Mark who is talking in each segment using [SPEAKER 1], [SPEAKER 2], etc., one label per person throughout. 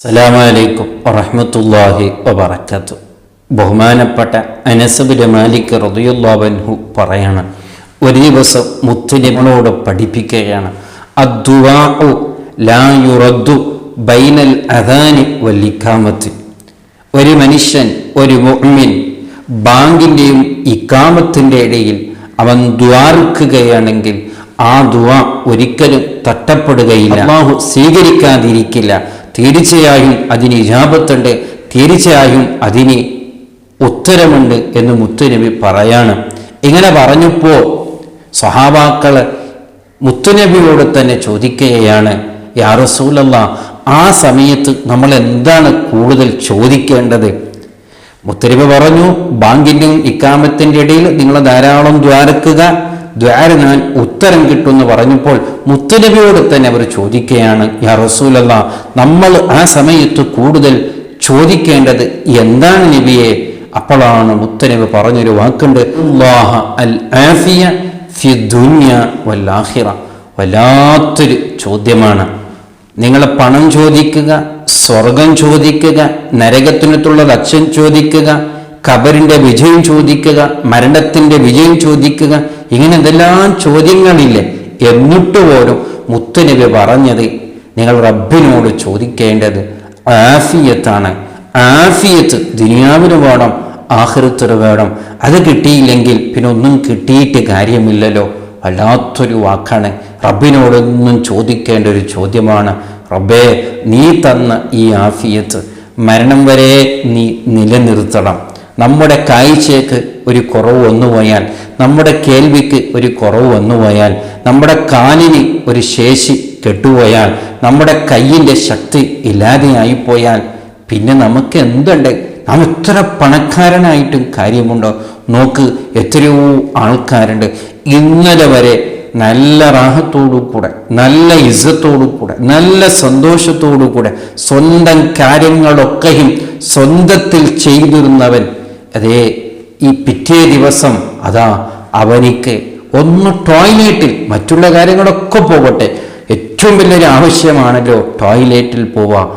[SPEAKER 1] അസ്സലാമു അലൈക്കും വറഹ്മത്തുള്ളാഹി വബറകാതുഹു. ബഹുമാനപ്പെട്ട അനസ് ഇബ്നു മാലിക് റളിയല്ലാഹു അൻഹു പറയാണ്, ഒരു ദിവസം മുത്തുനബിയോട് പഠിപ്പിക്കുകയാണ്, അദ്ദുആഉ ലാ യുറദ്ദു ബൈനൽ അദാനി വൽ ഇഖാമത്തി. ഒരു മനുഷ്യൻ, ഒരു മുഅ്മിൻ ബാങ്കിൻ്റെയും ഇഖാമത്തിൻ്റെ ഇടയിൽ അവൻ ദുആർക്കുകയാണെങ്കിൽ ആ ദുആ ഒരിക്കലും തട്ടപ്പെടുകയില്ല, അല്ലാഹു സ്വീകരിക്കാതിരിക്കില്ല. തീർച്ചയായും അതിന് ഇജാബത്തുണ്ട്, തീർച്ചയായും അതിന് ഉത്തരമുണ്ട് എന്ന് മുത്തുനബി പറയാണ്. ഇങ്ങനെ പറഞ്ഞപ്പോൾ സ്വഹാബാക്കൾ മുത്തുനബിയോട് തന്നെ ചോദിക്കുകയാണ്, യാ റസൂലല്ലാഹ്, ആ സമയത്ത് നമ്മൾ എന്താണ് കൂടുതൽ ചോദിക്കേണ്ടത്? മുത്തുനബി പറഞ്ഞു, ബാങ്കിൻ്റെയും ഇഖാമത്തിൻ്റെ ഇടയിൽ നിങ്ങൾ ധാരാളം ദ്വാരക്കുക, ദ്വാരനാൽ ഉത്തരം കിട്ടുമെന്ന് പറഞ്ഞപ്പോൾ മുത്തുനബിയോട് തന്നെ അവർ ചോദിക്കുകയാണ്, യാ റസൂലല്ലാഹ്, നമ്മൾ ആ സമയത്ത് കൂടുതൽ ചോദിക്കേണ്ടത് എന്താണ് നബിയെ? അപ്പോഴാണ് മുത്തുനബി പറഞ്ഞൊരു വാക്കുണ്ട്, അല്ലാഹ അൽ ആഫിയ ഫി ദുനിയ വൽ ആഖിറ. വല്ലാത്തൊരു ചോദ്യമാണ്. നിങ്ങൾ പണം ചോദിക്കുക, സ്വർഗം ചോദിക്കുക, നരകത്തിനകത്തുള്ള രക്ഷ ചോദിക്കുക, ഖബറിന്റെ വിജയം ചോദിക്കുക, മരണത്തിന്റെ വിജയം ചോദിക്കുക, ഇങ്ങനെ എന്തെല്ലാം ചോദ്യങ്ങളില്ലേ? എന്നിട്ട് പോലും മുത്തുനബി പറഞ്ഞത് നിങ്ങൾ റബ്ബിനോട് ചോദിക്കേണ്ടത് ആഫിയത്താണ്. ആഫിയത്ത് ദുനിയാവിന് വേണം, ആഖിറത്തിന് വേണം. അത് കിട്ടിയില്ലെങ്കിൽ പിന്നെ ഒന്നും കിട്ടിയിട്ട് കാര്യമില്ലല്ലോ. വല്ലാത്തൊരു വാക്കാണ്. റബ്ബിനോടൊന്നും ചോദിക്കേണ്ട ഒരു ചോദ്യമാണ്. റബ്ബേ, നീ തന്ന ഈ ആഫിയത്ത് മരണം വരെ നീ നിലനിർത്തണം. നമ്മുടെ കാഴ്ചയ്ക്ക് ഒരു കുറവ് വന്നുപോയാൽ, നമ്മുടെ കേൾവിക്ക് ഒരു കുറവ് വന്നുപോയാൽ, നമ്മുടെ കാലിന് ഒരു ശേഷി കെട്ടുപോയാൽ, നമ്മുടെ കയ്യിൻ്റെ ശക്തി ഇല്ലാതെയായിപ്പോയാൽ പിന്നെ നമുക്ക് എന്തുണ്ട്? നാം എത്ര പണക്കാരനായിട്ടും കാര്യമുണ്ടോ? നോക്ക്, എത്രയോ ആൾക്കാരുണ്ട് ഇന്നലെ വരെ നല്ല റാഹത്തോടു കൂടെ, നല്ല ഇസ്സത്തോടു കൂടെ, നല്ല സന്തോഷത്തോടു കൂടെ സ്വന്തം കാര്യങ്ങളൊക്കെയും സ്വന്തത്തിൽ ചെയ്തിരുന്നവൻ, അതേ ഈ പിറ്റേ ദിവസം അതാ അവനിക്ക് ഒന്ന് ടോയ്ലറ്റിൽ, മറ്റുള്ള കാര്യങ്ങളൊക്കെ പോകട്ടെ, ഏറ്റവും വലിയൊരു ആവശ്യമാണല്ലോ ടോയ്ലറ്റിൽ പോവാം.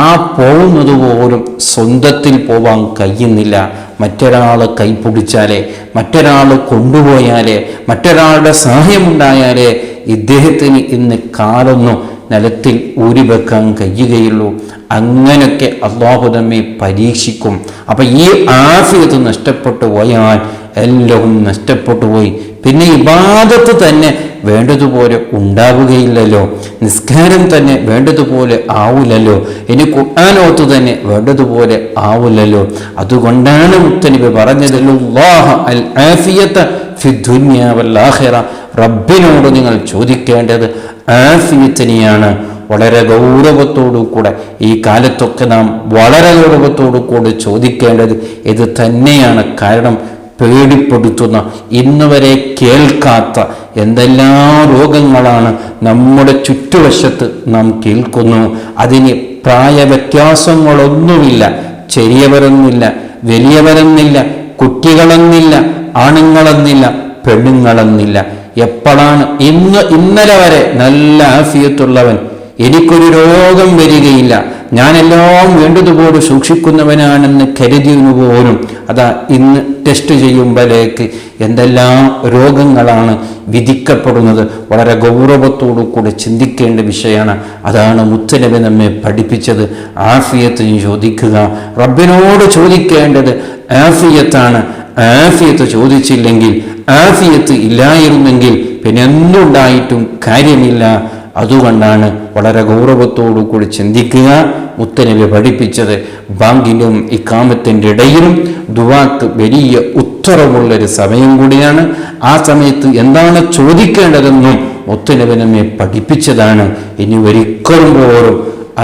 [SPEAKER 1] ആ പോകുന്നത് പോലും സ്വന്തത്തിൽ പോവാൻ കഴിയുന്നില്ല. മറ്റൊരാൾ കൈപിടിച്ചാലേ, മറ്റൊരാൾ കൊണ്ടുപോയാലേ, മറ്റൊരാളുടെ സഹായമുണ്ടായാലേ ഇദ്ദേഹത്തിന് ഇന്ന് കാലൊന്നും നിലത്തിൽ ഊരി വെക്കാൻ കഴിയുകയുള്ളൂ. അങ്ങനെയൊക്കെ അല്ലാഹു നമ്മെ പരീക്ഷിക്കും. അപ്പം ഈ ആഫിയത്ത് നഷ്ടപ്പെട്ടു പോയാൽ എല്ലാം നഷ്ടപ്പെട്ടു പോയി. പിന്നെ ഇബാദത്ത് തന്നെ വേണ്ടതുപോലെ ഉണ്ടാവുകയില്ലല്ലോ, നിസ്കാരം തന്നെ വേണ്ടതുപോലെ ആവില്ലല്ലോ, ഇനി ഖുർആനോത്ത് തന്നെ വേണ്ടതുപോലെ ആവില്ലല്ലോ. അതുകൊണ്ടാണ് മുത്തനബി പറഞ്ഞത്, അല്ലാഹ അൽ ആഫിയത ഫി ദുനിയ വൽ ആഖിറ. റബ്ബിനോട് നിങ്ങൾ ചോദിക്കേണ്ടത് ആഫിയത്തിനെയാണ്. വളരെ ഗൗരവത്തോടു കൂടെ ഈ കാലത്തൊക്കെ നാം വളരെ ഗൗരവത്തോടു കൂടെ ചോദിക്കേണ്ടത് ഇത് തന്നെയാണ്. കാരണം പേടിപ്പെടുത്തുന്ന, ഇന്ന് വരെ കേൾക്കാത്ത എന്തെല്ലാം രോഗങ്ങളാണ് നമ്മുടെ ചുറ്റുവശത്ത് നാം കേൾക്കുന്നു. അതിന് പ്രായവ്യത്യാസങ്ങളൊന്നുമില്ല. ചെറിയവരെന്നില്ല, വലിയവരെന്നില്ല, കുട്ടികളെന്നില്ല, ആണുങ്ങളെന്നില്ല, പെണ്ണുങ്ങളെന്നില്ല. എപ്പോഴാണ്? ഇന്നലെ വരെ നല്ല ആഫിയത്തുള്ളവൻ, എനിക്കൊരു രോഗം വരികയില്ല, ഞാനെല്ലാം വേണ്ടതുപോലെ സൂക്ഷിക്കുന്നവനാണെന്ന് കരുതിയതിനു പോലും അതാ ഇന്ന് ടെസ്റ്റ് ചെയ്യുമ്പോഴേക്ക് എന്തെല്ലാം രോഗങ്ങളാണ് വിധിക്കപ്പെടുന്നത്. വളരെ ഗൗരവത്തോടു കൂടെ ചിന്തിക്കേണ്ട വിഷയമാണ്. അതാണ് മുത്തുനബി നമ്മെ പഠിപ്പിച്ചത്. ആഫിയത്ത് ചോദിക്കുക, റബ്ബിനോട് ചോദിക്കേണ്ടത് ആഫിയത്താണ്. ആഫിയത്ത് ചോദിച്ചില്ലെങ്കിൽ, ആഫിയത്ത് ഇല്ലായിരുന്നെങ്കിൽ പിന്നെ എന്തുണ്ടായിട്ടും കാര്യമില്ല. അതുകൊണ്ടാണ് വളരെ ഗൗരവത്തോടു കൂടി ചിന്തിക്കുക. മുത്തനബി പഠിപ്പിച്ചത് ബാങ്കിലും ഇഖാമത്തിൻ്റെ ഇടയിലും ദുആക്ക് വലിയ ഉത്തരവുള്ളൊരു സമയം കൂടിയാണ്. ആ സമയത്ത് എന്താണ് ചോദിക്കേണ്ടതെന്നും മുത്തനബി നമ്മെ പഠിപ്പിച്ചതാണ്. ഇനി ഒരിക്കലും പോലും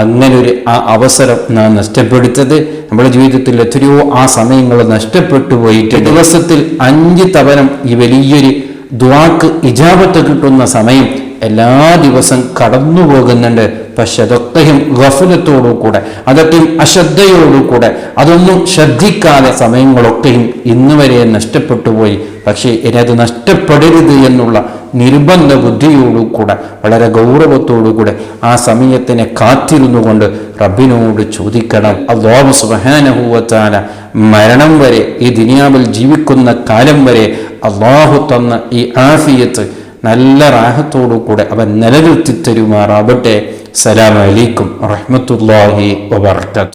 [SPEAKER 1] അങ്ങനെ ഒരു അവസരം നാം നഷ്ടപ്പെടുത്തത്. നമ്മുടെ ജീവിതത്തിൽ എത്രയോ ആ സമയങ്ങൾ നഷ്ടപ്പെട്ടു പോയിട്ട് ദിവസത്തിൽ 5 തവണ ഈ വലിയൊരു ദുആക്ക് ഇജാബത്ത് കിട്ടുന്ന സമയം എല്ലാ ദിവസം കടന്നു പോകുന്നുണ്ട്. പക്ഷെ അതൊക്കെയും ഗഫലത്തോടുകൂടെ, അതൊക്കെയും അശ്രദ്ധയോടുകൂടെ, അതൊന്നും ശ്രദ്ധിക്കാതെ സമയങ്ങളൊക്കെയും ഇന്ന് വരെ നഷ്ടപ്പെട്ടു പോയി. പക്ഷേ ഇനി അത് നഷ്ടപ്പെടരുത് എന്നുള്ള നിർബന്ധ ബുദ്ധിയോടുകൂടെ, വളരെ ഗൗരവത്തോടുകൂടെ ആ സമയത്തിനെ കാത്തിരുന്നു കൊണ്ട് റബ്ബിനോട് ചോദിക്കണം. അല്ലാഹു സുബ്ഹാനഹു വ തആല മരണം വരെ, ഈ ദുനിയാവിൽ ജീവിക്കുന്ന കാലം വരെ അല്ലാഹു തന്ന ഈ ആഫിയത്ത് നല്ല റാഹത്തോടു കൂടെ അവൻ നിലനിർത്തി തരുമാറാവട്ടെ. അസ്സലാമു അലൈക്കും വറഹ്മത്തുള്ളാഹി വബറകാതുഹു.